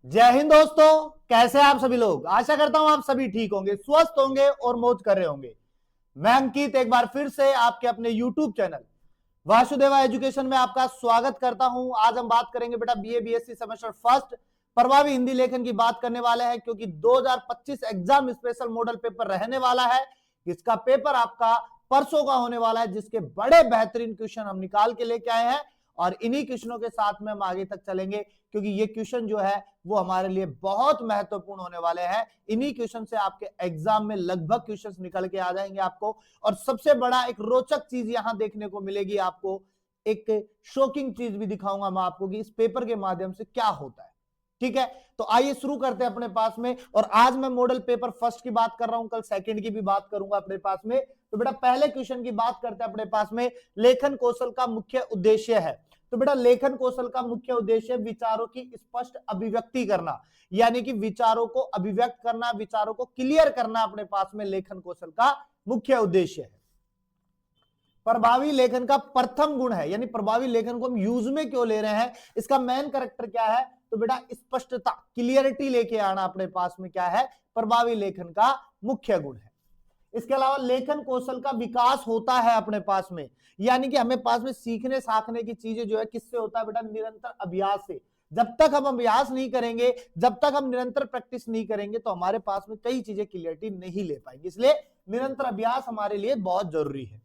जय हिंद दोस्तों, कैसे हैं आप सभी लोग। आशा करता हूं आप सभी ठीक होंगे, स्वस्थ होंगे और मौज कर रहे होंगे। मैं अंकित एक बार फिर से आपके अपने YouTube चैनल वासुदेवा एजुकेशन में आपका स्वागत करता हूं। आज हम बात करेंगे बेटा बीए बीएससी सेमेस्टर फर्स्ट प्रभावी हिंदी लेखन की बात करने वाले हैं, क्योंकि 2025 एग्जाम स्पेशल मॉडल पेपर रहने वाला है। इसका पेपर आपका परसों का होने वाला है, जिसके बड़े बेहतरीन क्वेश्चन हम निकाल के लेके आए हैं और इन्हीं क्वेश्चनों के साथ में हम आगे तक चलेंगे, क्योंकि ये क्वेश्चन जो है वो हमारे लिए बहुत महत्वपूर्ण होने वाले हैं। इन्हीं क्वेश्चन से आपके एग्जाम में लगभग क्वेश्चंस निकल के आ जाएंगे आपको। और सबसे बड़ा एक रोचक चीज यहां देखने को मिलेगी आपको, एक शॉकिंग चीज भी दिखाऊंगा मैं आपको कि इस पेपर के माध्यम से क्या होता है। ठीक है, तो आइए शुरू करते हैं अपने पास में। और आज मैं मॉडल पेपर फर्स्ट की बात कर रहा हूं, कल सेकंड की भी बात करूंगा अपने पास में। तो बेटा पहले क्वेश्चन की बात करते हैं अपने पास में, लेखन कौशल का मुख्य उद्देश्य है। तो बेटा लेखन कौशल का मुख्य उद्देश्य विचारों की स्पष्ट अभिव्यक्ति करना, यानी कि विचारों को अभिव्यक्त करना, विचारों को क्लियर करना अपने पास में लेखन कौशल का मुख्य उद्देश्य है। प्रभावी लेखन का प्रथम गुण है, यानी प्रभावी लेखन को हम यूज में क्यों ले रहे हैं, इसका मेन कैरेक्टर क्या है। तो बेटा स्पष्टता, क्लियरिटी लेके आना अपने पास में क्या है, प्रभावी लेखन का मुख्य गुण है। इसके अलावा लेखन कौशल का विकास होता है अपने पास में, यानी कि हमें पास में सीखने साखने की चीजें जो है किससे होता है बेटा, निरंतर अभ्यास से। जब तक हम अभ्यास नहीं करेंगे, जब तक हम निरंतर प्रैक्टिस नहीं करेंगे, तो हमारे पास में कई चीजें क्लियरिटी नहीं ले पाएंगे। इसलिए निरंतर अभ्यास हमारे लिए बहुत जरूरी है।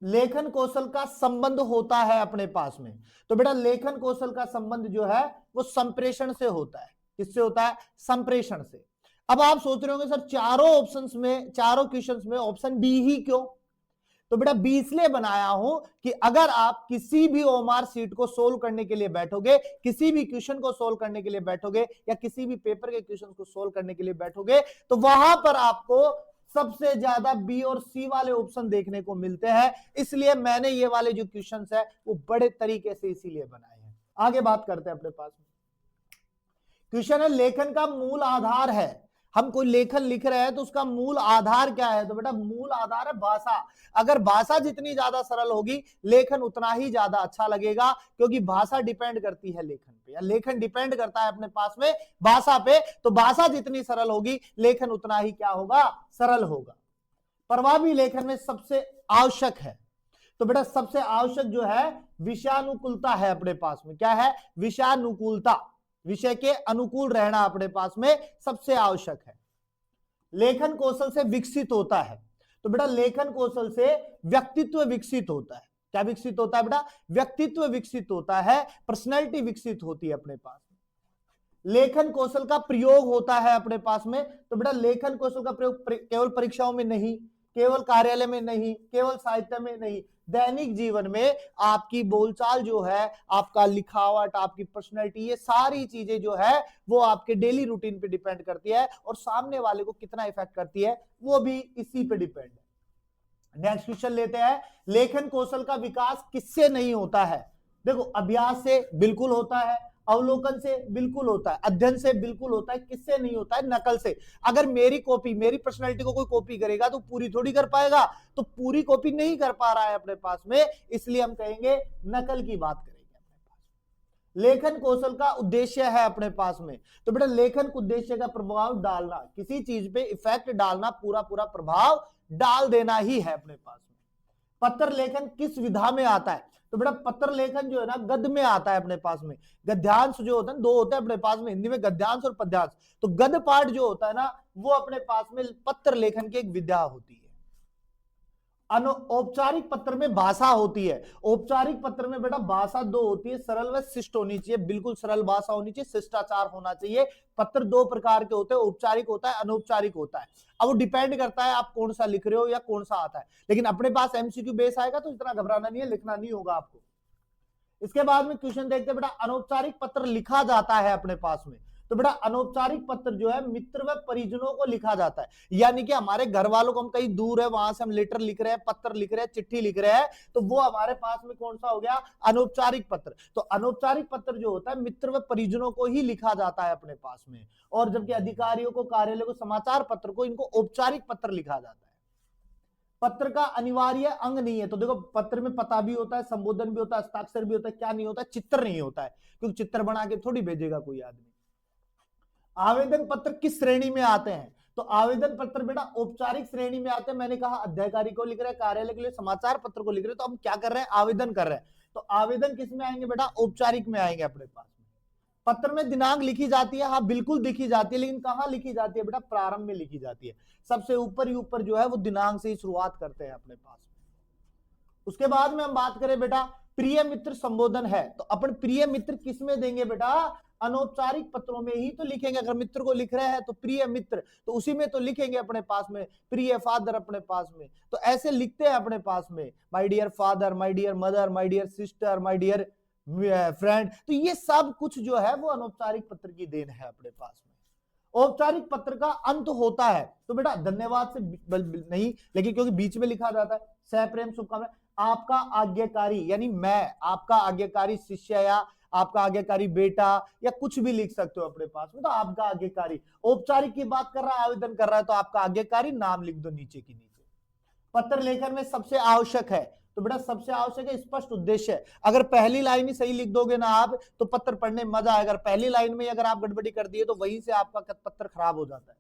लेखन कौशल का संबंध होता है अपने पास में। तो बेटा लेखन कौशल का संबंध जो है वो संप्रेषण से होता है। किससे होता है, संप्रेषण से। अब आप सोच रहे होंगे सर चारों ऑप्शंस में, चारों क्वेश्चंस में ऑप्शन बी ही क्यों। तो बेटा बी इसलिए बनाया हूं कि अगर आप किसी भी ओएमआर सीट को सोल्व करने के लिए बैठोगे, किसी भी क्वेश्चन को सोल्व करने के लिए बैठोगे, या किसी भी पेपर के क्वेश्चन को सोल्व करने के लिए बैठोगे, तो वहां पर आपको सबसे ज्यादा बी और सी वाले ऑप्शन देखने को मिलते हैं। इसलिए मैंने ये वाले जो क्वेश्चन है वो बड़े तरीके से इसीलिए बनाए हैं। आगे बात करते हैं अपने पास में। क्वेश्चन है लेखन का मूल आधार है। हम कोई लेखन लिख रहे हैं तो उसका मूल आधार क्या है। तो बेटा मूल आधार है भाषा। अगर भाषा जितनी ज्यादा सरल होगी, लेखन उतना ही ज्यादा अच्छा लगेगा, क्योंकि भाषा डिपेंड करती है लेखन पे, या लेखन डिपेंड करता है अपने पास में भाषा पे। तो भाषा जितनी सरल होगी, लेखन उतना ही क्या होगा, सरल होगा। प्रभावी लेखन में सबसे आवश्यक है, तो बेटा सबसे आवश्यक जो है विषयानुकूलता है अपने पास में। क्या है, विषयानुकूलता, विषय के अनुकूल रहना अपने पास में सबसे आवश्यक है। लेखन कौशल से विकसित होता है। तो बेटा लेखन कौशल से व्यक्तित्व विकसित होता है। क्या विकसित होता है बेटा, व्यक्तित्व विकसित होता है, पर्सनैलिटी विकसित होती है अपने पास में। लेखन कौशल का प्रयोग होता है अपने पास में। तो बेटा लेखन कौशल का प्रयोग केवल परीक्षाओं में नहीं, केवल कार्यालय में नहीं, केवल साहित्य में नहीं, दैनिक जीवन में आपकी बोलचाल जो है, आपका लिखावट, आपकी पर्सनैलिटी, ये सारी चीजें जो है वो आपके डेली रूटीन पे डिपेंड करती है, और सामने वाले को कितना इफेक्ट करती है वो भी इसी पे डिपेंड है। नेक्स्ट क्वेश्चन लेते हैं, लेखन कौशल का विकास किससे नहीं होता है। देखो अभ्यास से बिल्कुल होता है, अवलोकन से बिल्कुल होता है, अध्ययन से बिल्कुल होता है। किससे नहीं होता है, नकल से। अगर मेरी कॉपी, मेरी पर्सनैलिटी को कोई कॉपी करेगा तो पूरी थोड़ी कर पाएगा, तो पूरी कॉपी नहीं कर पा रहा है अपने पास में, इसलिए हम कहेंगे नकल की बात करेंगे अपने पास। लेखन कौशल का उद्देश्य है अपने पास में। तो बेटा लेखन उद्देश्य का प्रभाव डालना, किसी चीज पे इफेक्ट डालना, पूरा पूरा प्रभाव डाल देना ही है अपने पास में। पत्र लेखन किस विधा में आता है। तो बेटा पत्र लेखन जो है ना गद्य में आता है अपने पास में। गद्यांश जो होता है, दो होते हैं अपने पास में हिंदी में, गद्यांश और पद्यांश। तो गद्य पाठ जो होता है ना, वो अपने पास में पत्र लेखन की एक विद्या होती है। औपचारिक पत्र में भाषा होती है। औपचारिक पत्र में बेटा भाषा दो होती है, सरल व शिष्ट होनी चाहिए, बिल्कुल सरल भाषा होनी चाहिए, शिष्टाचार होना चाहिए। पत्र दो प्रकार के होते हैं, औपचारिक होता है, अनौपचारिक होता है। अब वो डिपेंड करता है आप कौन सा लिख रहे हो या कौन सा आता है। लेकिन अपने पास एमसीक्यू बेस आएगा तो इतना घबराना नहीं है, लिखना नहीं होगा आपको। इसके बाद में क्वेश्चन देखते हैं बेटा, अनौपचारिक पत्र लिखा जाता है अपने पास में। तो बेटा अनौपचारिक पत्र जो है मित्र व परिजनों को लिखा जाता है, यानी कि हमारे घर वालों को, हम कहीं दूर है वहां से हम लेटर लिख रहे हैं, पत्र लिख रहे हैं, चिट्ठी लिख रहे हैं, तो वो हमारे पास में कौन सा हो गया, अनौपचारिक पत्र। तो अनौपचारिक पत्र जो होता है मित्र व परिजनों को ही लिखा जाता है अपने पास में, और जबकि अधिकारियों को, कार्यालय को, समाचार पत्र को, इनको औपचारिक पत्र लिखा जाता है। पत्र का अनिवार्य अंग नहीं है। तो देखो पत्र में पता भी होता है, संबोधन भी होता है, हस्ताक्षर भी होता है, क्या नहीं होता है, चित्र नहीं होता है, क्योंकि चित्र बना के थोड़ी भेजेगा कोई आदमी। आवेदन पत्र किस श्रेणी में आते हैं? तो आवेदन पत्र बेटा औपचारिक श्रेणी में आते हैं। मैंने कहा अध्याकारी को लिख रहे हैं, कार्यालय के लिए समाचार पत्र को लिख रहे हैं, तो हम क्या कर रहे हैं, आवेदन कर रहे हैं। तो आवेदन किस में आएंगे बेटा, औपचारिक में आएंगे अपने पास में। पत्र में दिनांक लिखी जाती है, हाँ बिल्कुल लिखी जाती है, लेकिन कहां लिखी जाती है बेटा, प्रारंभ में लिखी जाती है। सबसे ऊपर ही ऊपर जो है वो दिनांक से ही शुरुआत करते हैं अपने पास में। उसके बाद में हम बात करें बेटा प्रिय मित्र संबोधन है, तो अपन प्रिय मित्र किस में देंगे बेटा, अनौपचारिक पत्रों में ही तो लिखेंगे। अगर मित्र को लिख रहे हैं तो प्रिय मित्र, तो उसी में तो लिखेंगे अपने पास में। प्रिय फादर अपने पास में, तो ऐसे लिखते हैं अपने पास में, my dear father, my dear mother, my dear sister, my dear friend. तो ये सब कुछ जो है वो अनौपचारिक पत्र की देन है अपने पास में। औपचारिक पत्र का अंत होता है तो बेटा धन्यवाद से नहीं, लेकिन क्योंकि बीच में लिखा जाता है सप्रेम शुभकामनाएं, आपका आज्ञाकारी, यानी मैं आपका आज्ञाकारी शिष्य या आपका आज्ञाकारी बेटा या कुछ भी लिख सकते हो अपने पास में, तो आपका आज्ञाकारी। औपचारिक की बात कर रहा है, आवेदन कर रहा है, तो आपका आज्ञाकारी नाम लिख दो नीचे की नीचे। पत्र लेखन में सबसे आवश्यक है, तो बेटा सबसे आवश्यक है स्पष्ट उद्देश्य। अगर पहली लाइन ही सही लिख दोगे ना आप, तो पत्र पढ़ने में मजा आएगा। अगर पहली लाइन में अगर आप गड़बड़ी कर दिए तो वहीं से आपका पत्र खराब हो जाता है।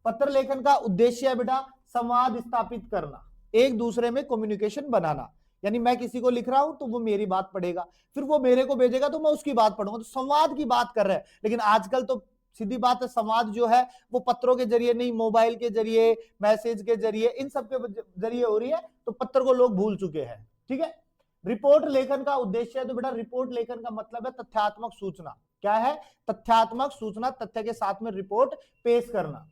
पत्र लेखन का उद्देश्य है बेटा संवाद स्थापित करना, एक दूसरे में कम्युनिकेशन बनाना। यानी मैं किसी को लिख रहा हूं तो वो मेरी बात पढ़ेगा, फिर वो मेरे को भेजेगा तो मैं उसकी बात पढ़ूंगा, तो संवाद की बात कर रहे हैं। लेकिन आजकल तो सीधी बात है, संवाद जो है वो पत्रों के जरिए नहीं, मोबाइल के जरिए, मैसेज के जरिए, इन सब के जरिए हो रही है, तो पत्र को लोग भूल चुके हैं। ठीक है। रिपोर्ट लेखन का उद्देश्य है, तो बेटा रिपोर्ट लेखन का मतलब है तथ्यात्मक सूचना। क्या है, तथ्यात्मक सूचना, तथ्य के साथ में रिपोर्ट पेश करना।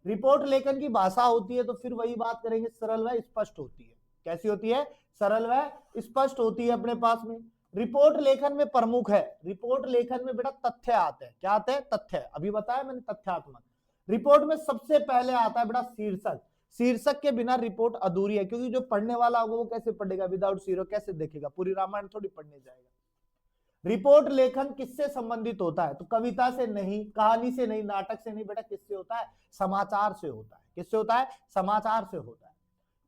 रिपोर्ट लेखन की भाषा होती है, तो फिर वही बात करेंगे, सरल व स्पष्ट होती है। कैसी होती है, सरल व स्पष्ट होती है अपने पास में। रिपोर्ट लेखन में प्रमुख है, रिपोर्ट लेखन में बेटा तथ्य आते हैं। क्या आते हैं, तथ्य। अभी बताया मैंने तथ्यात्मक। रिपोर्ट में सबसे पहले आता है बेटा शीर्षक। शीर्षक के बिना रिपोर्ट अधूरी है, क्योंकि जो पढ़ने वाला होगा वो कैसे पढ़ेगा, विदाउट शीर्षक कैसे देखेगा, पूरी रामायण थोड़ी पढ़ने जाएगा। रिपोर्ट लेखन किससे संबंधित होता है, तो कविता से नहीं, कहानी से नहीं, नाटक से नहीं बेटा, किससे होता है, समाचार से होता है। किससे होता है, समाचार से होता है।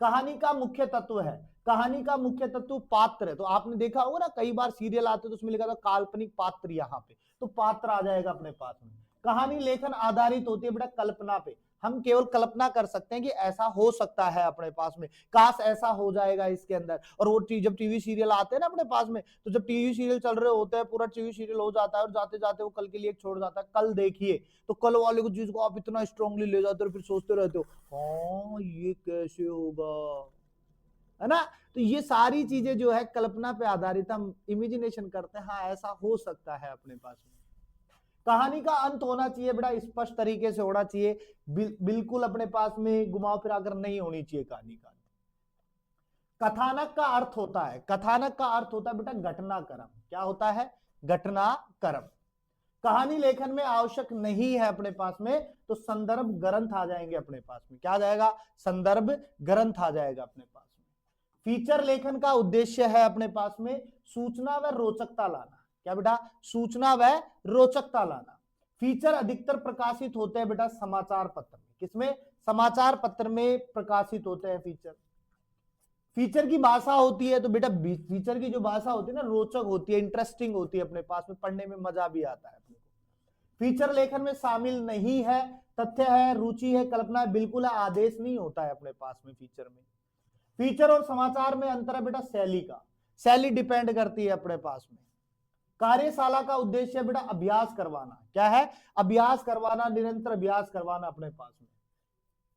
कहानी का मुख्य तत्व है, कहानी का मुख्य तत्व पात्र है। तो आपने देखा होगा ना, कई बार सीरियल आते तो उसमें लिखा था काल्पनिक पात्र, यहाँ पे तो पात्र आ जाएगा अपने पास में। कहानी लेखन आधारित होती है बेटा कल्पना पे, हम केवल कल्पना कर सकते हैं कि ऐसा हो सकता है अपने पास में, काश ऐसा हो जाएगा इसके अंदर। और वो जब टीवी सीरियल आते हैं ना अपने पास में, तो जब टीवी सीरियल चल रहे होते हैं, पूरा टीवी सीरियल हो जाता है और जाते जाते वो कल के लिए छोड़ जाता है, कल देखिए, तो कल वाले को चीज को आप इतना स्ट्रांगली ले जाते हो, फिर सोचते रहते हो हाँ ये कैसे होगा, है ना। तो ये सारी चीजें जो है कल्पना पे आधारित, हम इमेजिनेशन करते हैं, हाँ ऐसा हो सकता है अपने पास में। कहानी का अंत होना चाहिए बेटा स्पष्ट तरीके से होना चाहिए, बिल्कुल अपने पास में घुमाव फिराकर नहीं होनी चाहिए कहानी का। कथानक का अर्थ होता है, कथानक का अर्थ होता है बेटा घटनाक्रम। क्या होता है, घटनाक्रम। कहानी लेखन में आवश्यक नहीं है अपने पास में, तो संदर्भ ग्रंथ आ जाएंगे अपने पास में। क्या आ जाएगा, संदर्भ ग्रंथ आ जाएगा अपने पास में। फीचर लेखन का उद्देश्य है अपने पास में सूचना व रोचकता लाना। क्या बेटा, सूचना व रोचकता लाना। फीचर अधिकतर प्रकाशित होते हैं बेटा समाचार पत्र में। किसमें, समाचार पत्र में प्रकाशित होते हैं फीचर। फीचर की भाषा होती है, तो बेटा फीचर की जो भाषा होती है ना, रोचक होती है, इंटरेस्टिंग होती है अपने पास में, पढ़ने में मजा भी आता है अपने को। फीचर लेखन में शामिल नहीं है तथ्य है, रुचि है, कल्पना है, बिल्कुल है, आदेश नहीं होता है अपने पास में फीचर में। फीचर और समाचार में अंतर है बेटा शैली का, शैली डिपेंड करती है अपने पास में। कार्यशाला का उद्देश्य है बेटा अभ्यास करवाना। क्या है, अभ्यास करवाना, निरंतर अभ्यास करवाना अपने पास में।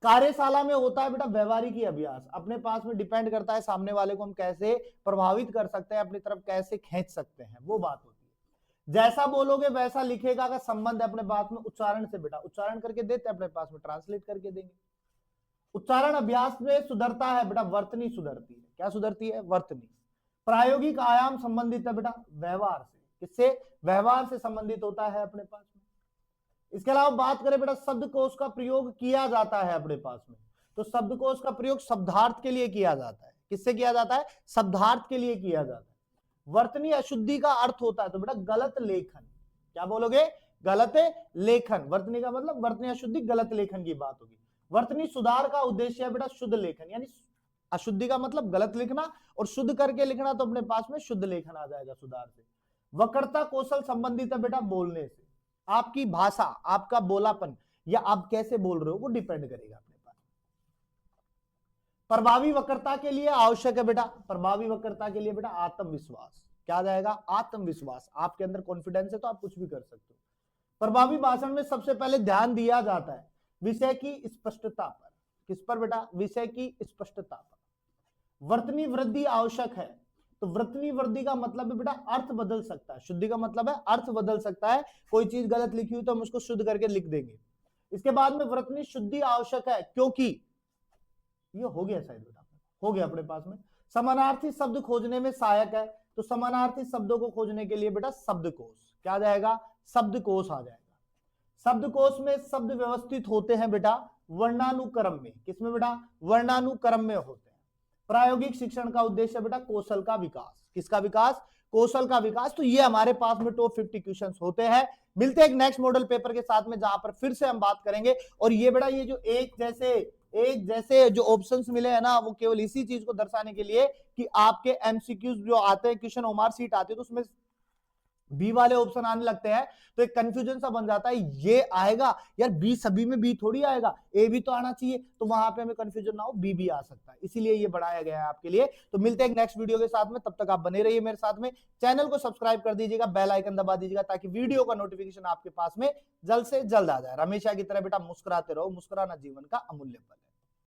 कार्यशाला में होता है बेटा व्यवहारिक अभ्यास, अपने पास में डिपेंड करता है सामने वाले को हम कैसे प्रभावित कर सकते हैं, अपनी तरफ कैसे खींच सकते हैं, वो बात होती है। जैसा बोलोगे वैसा लिखेगा का संबंध है अपने पास में उच्चारण से बेटा, उच्चारण करके देते अपने पास में, ट्रांसलेट करके देंगे। उच्चारण अभ्यास में सुधरता है बेटा, वर्तनी सुधरती है। क्या सुधरती है, वर्तनी। प्रायोगिक आयाम संबंधित है बेटा व्यवहार से। किससे, व्यवहार से संबंधित होता है अपने पास में। इसके अलावा बात करें बेटा शब्दकोश का प्रयोग किया जाता है अपने पास में, तो शब्दकोश का प्रयोग शब्दार्थ के लिए किया जाता है। किससे किया जाता है, शब्दार्थ के लिए किया जाता है। वर्तनी अशुद्धि का अर्थ होता है, तो बेटा गलत लेखन। क्या बोलोगे, गलत लेखन। वर्तनी का मतलब वर्तनी अशुद्धि, गलत लेखन की बात होगी। वर्तनी सुधार का उद्देश्य है बेटा शुद्ध लेखन, यानी अशुद्धि का मतलब गलत लिखना, और शुद्ध करके लिखना तो अपने पास में शुद्ध लेखन आ जाएगा सुधार से। वक्रता कौशल संबंधित है बेटा बोलने से, आपकी भाषा, आपका बोलापन या आप कैसे बोल रहे हो वो डिपेंड करेगा अपने पास। प्रभावी वक्रता के लिए आवश्यक है बेटा, प्रभावी वक्रता के लिए बेटा आत्मविश्वास। क्या आ जाएगा? आत्मविश्वास। आपके अंदर कॉन्फिडेंस है तो आप कुछ भी कर सकते हो। प्रभावी भाषण में सबसे पहले ध्यान दिया जाता है विषय की स्पष्टता पर। किस पर बेटा? विषय की स्पष्टता पर। वर्तनी वृद्धि आवश्यक है, तो वर्तनी वृद्धि का मतलब है बेटा अर्थ बदल सकता है। शुद्धि का मतलब है अर्थ बदल सकता है, कोई चीज गलत लिखी हुई तो हम उसको शुद्ध करके लिख देंगे। इसके बाद में वर्तनी शुद्धि आवश्यक है, क्योंकि ये हो गया शायद बेटा, हो गया अपने पास में। समानार्थी शब्द खोजने में सहायक है, तो समानार्थी शब्दों को खोजने के लिए बेटा शब्दकोश। क्या आ जाएगा? शब्दकोश आ जाएगा। शब्दकोश में शब्द व्यवस्थित होते हैं बेटा वर्णानुक्रम में। किसमें बेटा? वर्णानुक्रम में होते हैं। प्रायोगिक शिक्षण का उद्देश्य बेटा कौशल का विकास। किसका विकास? कौशल का विकास। तो ये हमारे पास में टॉप 50 क्वेश्चंस होते हैं। मिलते हैं एक नेक्स्ट मॉडल पेपर के साथ में, जहां पर फिर से हम बात करेंगे। और ये बेटा ये जो एक जैसे जो ऑप्शंस मिले हैं ना, वो केवल इसी चीज को दर्शाने के लिए कि आपके एमसीक्यूज जो आते हैं, क्वेश्चन ओमार सीट आती है, तो उसमें बी वाले ऑप्शन आने लगते हैं तो एक कंफ्यूजन सा बन जाता है, ये आएगा यार, बी सभी में बी थोड़ी आएगा, ए भी तो आना चाहिए, तो वहां पे हमें कंफ्यूजन ना हो, बी भी आ सकता है, इसीलिए ये बढ़ाया गया है आपके लिए। तो मिलते हैं एक नेक्स्ट वीडियो के साथ में, तब तक आप बने रहिए मेरे साथ में। चैनल को सब्सक्राइब कर दीजिएगा, बेल आइकन दबा दीजिएगा, ताकि वीडियो का नोटिफिकेशन आपके पास में जल्द से जल्द आ जाए। हमेशा की तरह बेटा मुस्कुराते रहो, मुस्कुराना जीवन का अमूल्य पल है।